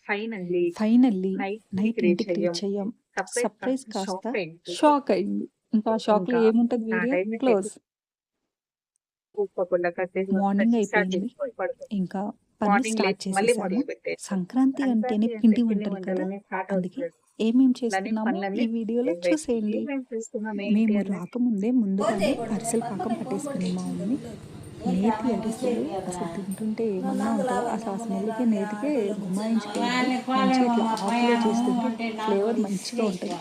Finally night ఇంటికి reach అయ్యాం. Surprise కాస్త షాక్ అయింది. ఇంకా షాక్ లో ఏముంటది, వీడియో క్లోజ్. మార్నింగ్ అయిపోయింది, ఇంకా పని స్టార్ట్ చేసేసాము. సంక్రాంతి అంటేనే పిండి వంటలు కదా, అందుకే ఏమేం చేస్తున్నామో ఈ వీడియోలో చూసేయండి. మేము రాకముందే ముందుగానే అరిసెల పాకం పట్టేసుకుని మా మమ్మీ. నేతి అరిసెలు అసలు తింటుంటే ఏమన్నా ఉంటుందో, అసలు ఆ స్మెల్కి నేతికే గుమాయించుకోవాలి. మంచిగా ఇట్లా ఆకులో చేస్తుంటే ఫ్లేవర్ మంచిగా ఉంటుంది.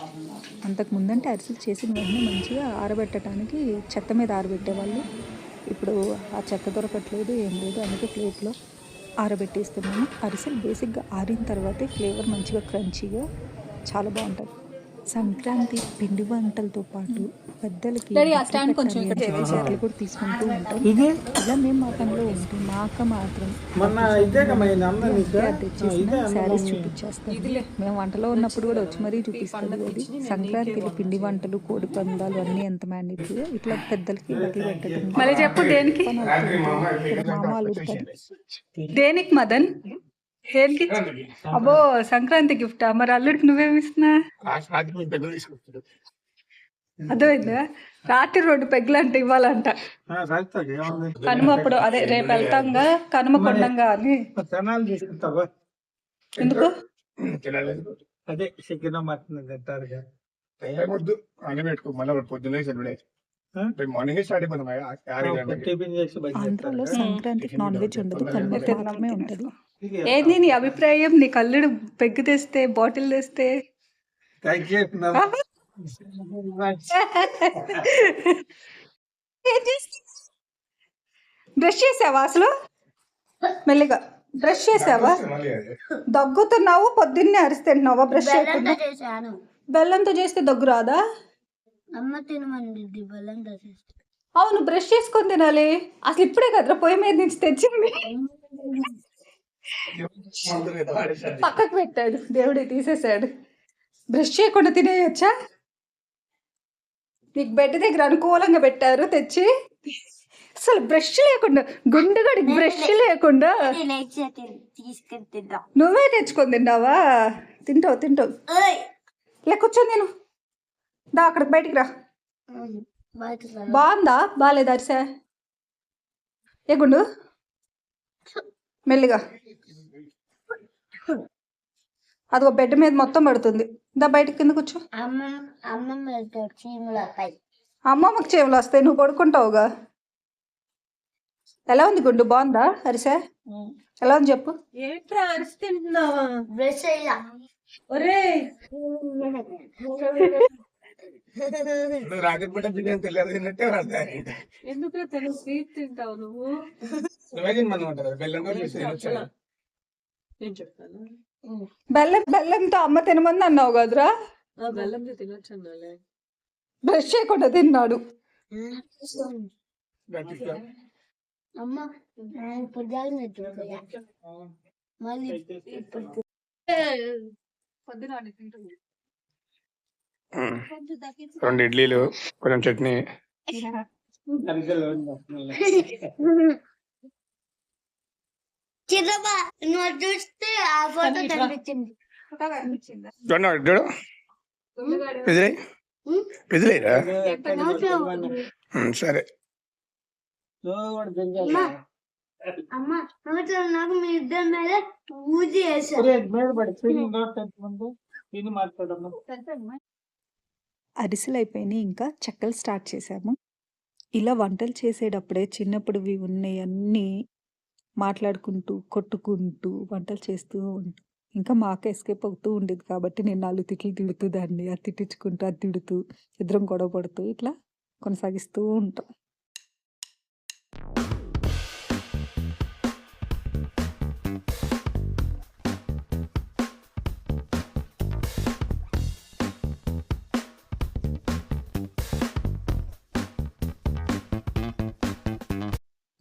అంతకు ముందంటే అరిసెలు చేసిన వెంటనే మంచిగా ఆరబెట్టడానికి చెత్త మీద ఆరబెట్టేవాళ్ళు. ఇప్పుడు ఆ చెత్త దొరకట్లేదు, ఏం లేదు, అందుకే ప్లేట్లో ఆరబెట్టేస్తున్నాము. అరిసెలు బేసిక్గా ఆరిన తర్వాతే ఫ్లేవర్ మంచిగా క్రంచీగా చాలా బాగుంటుంది. సంక్రాంతి పిండి వంటలతో పాటు పెద్దలకి చీరలు కూడా తీసుకుంటూ ఉంటాం. ఇలా మేము మా పనిలో ఉంటే మా అక్క మాత్రం తెచ్చేసిన శారీస్ చూపించేస్తాం. మేము వంటలో ఉన్నప్పుడు కూడా వచ్చి మరీ చూపిస్తుంది. అది సంక్రాంతిలో పిండి వంటలు, కోడి పందాలు అన్నీ ఎంత మ్యాండేటరీ. ఇట్లా పెద్దలకి బట్టలు పెట్టడం. మళ్ళీ చెప్పు, దేనికి మామాలు దేనికి మదన్? అబ్బో సంక్రాంతి గిఫ్ట్. మరి అల్లుడికి నువ్వేమి ఇస్తున్నా? అర్థమైందా? రాత్రి 2 పెగ్గులు అంటే ఇవ్వాలంట. కనుమ అప్పుడు, అదే రేపు వెళ్తాంగా కనుమ కొండంగా అని. ఎందుకు? అదే చికెన్ మటన్ తింటారుగా. ఆంధ్రాలో సంక్రాంతికి నాన్ వెజ్ ఉండదు, కనుమకి మాత్రమే ఉంటది. ఏంది నీ అభిప్రాయం? నీ కల్లుడు పెగ్గు తెస్తే, బాటిల్ తెస్తే బ్రష్ చేసావా? అసలు మెల్లిగా బ్రష్ చేసావా? దగ్గుతున్నావు, పొద్దున్నే అరిస్తున్నావా? బ్రష్ చేయకుండా. బెల్లంతో చేస్తే దగ్గు రాదా? అవును, బ్రష్ చేసుకొని తినాలి. అసలు ఇప్పుడే కదరా పొయ్యి మీద నుంచి తెచ్చింది, పక్కకు పెట్టాడు, దేవుడే తీసేసాడు. బ్రష్ చేయకుండా తినేయొచ్చా? నీకు బెడ్ దగ్గర అనుకూలంగా పెట్టారు తెచ్చి. అసలు బ్రష్ లేకుండా, గుండెగడికి బ్రష్ లేకుండా నువ్వే తెచ్చుకొని తిన్నావా? తింటావు లే, కూర్చొని నేను దా, అక్కడ బయటికి రా. బాగుందా బాగాలేదా అరిసా? ఏ గుండు, మెల్లిగా. అదిగో బెడ్ మీద మొత్తం పడుతుంది. దా బయటికి కింద కూర్చో. అమ్మమ్మకి చీమలు వస్తాయి, నువ్వు పడుకుంటావుగా. ఎలా ఉంది గుండు? బాగుందా అరిసా? ఎలా ఉంది చెప్పు. ఏంట్రా అరిసి తింటున్నావా? ఎందుకు తెలుగు స్వీట్ తింటావు నువ్వు? నేను చెప్తాను. బెల్లంతో అమ్మ తినమంది అన్నావు కదరా. బెల్లంతో తినొచ్చు అన్నాలే. బ్రష్ చేయకుండా తిన్నాడు. పొద్దున 2 ఇడ్లీలు, కొంచెం చట్నీ. చూస్తే ఆ ఫోటో కనిపించింది. సరే. నాకు మీ ఇద్దరి మీద పూజ చేశారు. అరిసెలు అయిపోయినాయి, ఇంకా చెక్కలు స్టార్ట్ చేసాము. ఇలా వంటలు చేసేటప్పుడే చిన్నప్పుడువి ఉన్నాయన్నీ మాట్లాడుకుంటూ కొట్టుకుంటూ వంటలు చేస్తూ ఉంటాం. ఇంకా మా అక్క ఎస్కేప్ అవుతూ ఉండేది కాబట్టి నేను 4 తిట్లు తిడుతూ దాన్ని, అది తిట్టించుకుంటూ అది తిడుతూ ఇద్దరం గొడవ పడుతూ ఇట్లా కొనసాగిస్తూ ఉంటాం.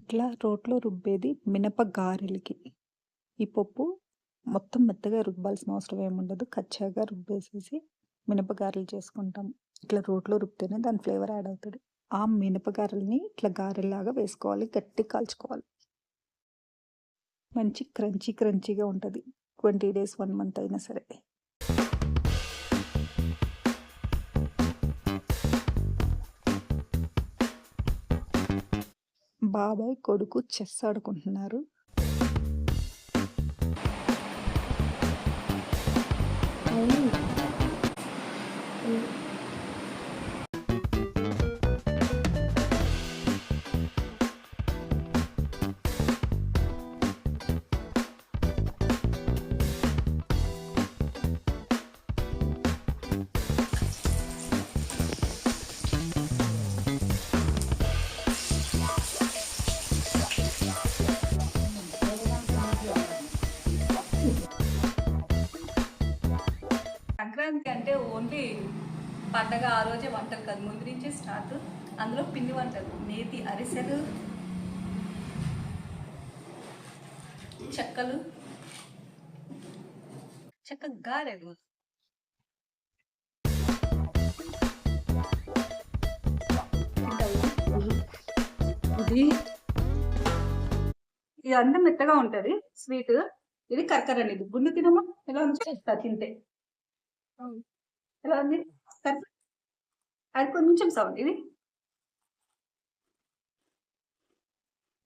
ఇట్లా రోట్లో రుబ్బేది మినప గారెలకి. ఈ పప్పు మొత్తం మెత్తగా రుబ్బాల్సిన అవసరం ఏముండదు, కచ్చాగా రుబ్బేసేసి మినపగారెలు చేసుకుంటాం. ఇట్లా రోట్లో రుబ్బితేనే దాని ఫ్లేవర్ యాడ్ అవుతుంది. ఆ మినపగారెల్ని ఇట్లా గారెలాగా వేసుకోవాలి, గట్టి కాల్చుకోవాలి. మంచి క్రంచీగా ఉంటుంది. 20 డేస్ 1 మంత్ అయినా సరే. బాబాయ్ కొడుకు చెస్ ఆడుకుంటున్నారు. సంక్రాంతి అంటే ఓన్లీ పండగ ఆ రోజే వంటలు కాదు, ముందు నుంచే స్టార్ట్. అందులో పిండి వంటలు, నేతి అరిసెలు, చెక్కలు, చెక్క గారెలు. ఇది అంతా మెత్తగా ఉంటది స్వీట్. ఇది కర్కర అనేది గుండు తినమా ఎలా ఉంది తింటే ఎలా ఉంది అది కొంచెం సౌండ్. ఇది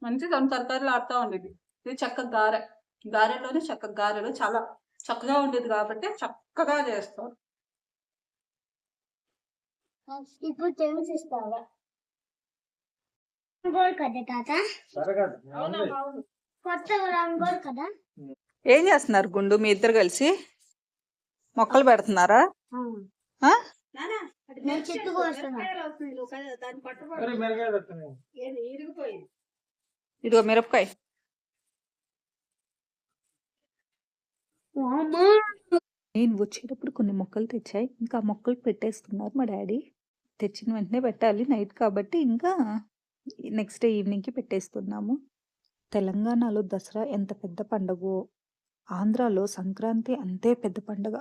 మంచి తరకారీలు ఆడుతూ ఉండేది. ఇది చక్క గారెలోనే చక్క గారెలు చాలా చక్కగా ఉండేది కాబట్టి చక్కగా చేస్తాం. ఇప్పుడు తెలిసిస్తావా రంగోల్ కదా తాత, కొత్త రంగోల్ కదా. ఏం చేస్తున్నారు గుండు మీ ఇద్దరు కలిసి? మొక్కలు పెడుతున్నారా? ఆ? నేను చెట్టు కోస్తున్నా. అరే మిరగాయలు వస్తున్నాయి. ఇదిగో మిరపకాయ. నేను వచ్చేటప్పుడు కొన్ని మొక్కలు తెచ్చాయి. ఇంకా ఆ మొక్కలు పెట్టేస్తున్నారు మా డాడీ. తెచ్చిన వెంటనే పెట్టాలి, నైట్ కాబట్టి ఇంకా నెక్స్ట్ డే ఈవినింగ్కి పెట్టేస్తున్నాము. తెలంగాణలో దసరా ఎంత పెద్ద పండగో, ఆంధ్రాలో సంక్రాంతి అంతే పెద్ద పండగ.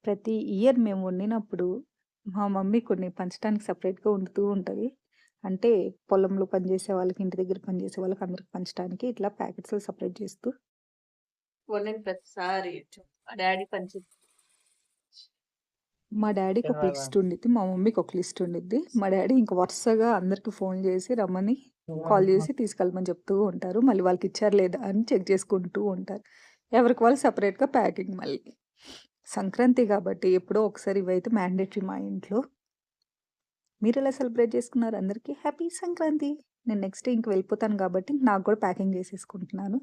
ప్రతి ఇయర్ మేము వండినప్పుడు మా మమ్మీ కొన్ని పంచడానికి సపరేట్గా వండుతూ ఉంటుంది. అంటే పొలంలో పనిచేసే వాళ్ళకి, ఇంటి దగ్గర పనిచేసే వాళ్ళకి అందరికి పంచడానికి ఇట్లా ప్యాకెట్స్ సపరేట్ చేస్తూ. వండిన ప్రతిసారి డాడీ పంచి మా డాడీకి ఒక లిస్ట్ ఉండిద్ది, మా మమ్మీకి ఒక లిస్ట్ ఉండిద్ది. మా డాడీ ఇంకా వరుసగా అందరికి ఫోన్ చేసి రమ్మని కాల్ చేసి తీసుకెళ్ళమని చెప్తూ ఉంటారు. మళ్ళీ వాళ్ళకి ఇచ్చారు లేదా అని చెక్ చేసుకుంటూ ఉంటారు. ఎవరికి వాళ్ళు సపరేట్గా ప్యాకింగ్. మళ్ళీ సంక్రాంతి కాబట్టి ఎప్పుడో ఒకసారి ఇవైతే మ్యాండేటరీ మా ఇంట్లో. మీరు ఎలా సెలబ్రేట్ చేసుకున్నారు? అందరికీ హ్యాపీ సంక్రాంతి. నేను నెక్స్ట్ డే ఇంక వెళ్ళిపోతాను కాబట్టి నాకు కూడా ప్యాకింగ్ చేసేసుకుంటున్నాను.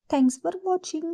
Thanks for watching.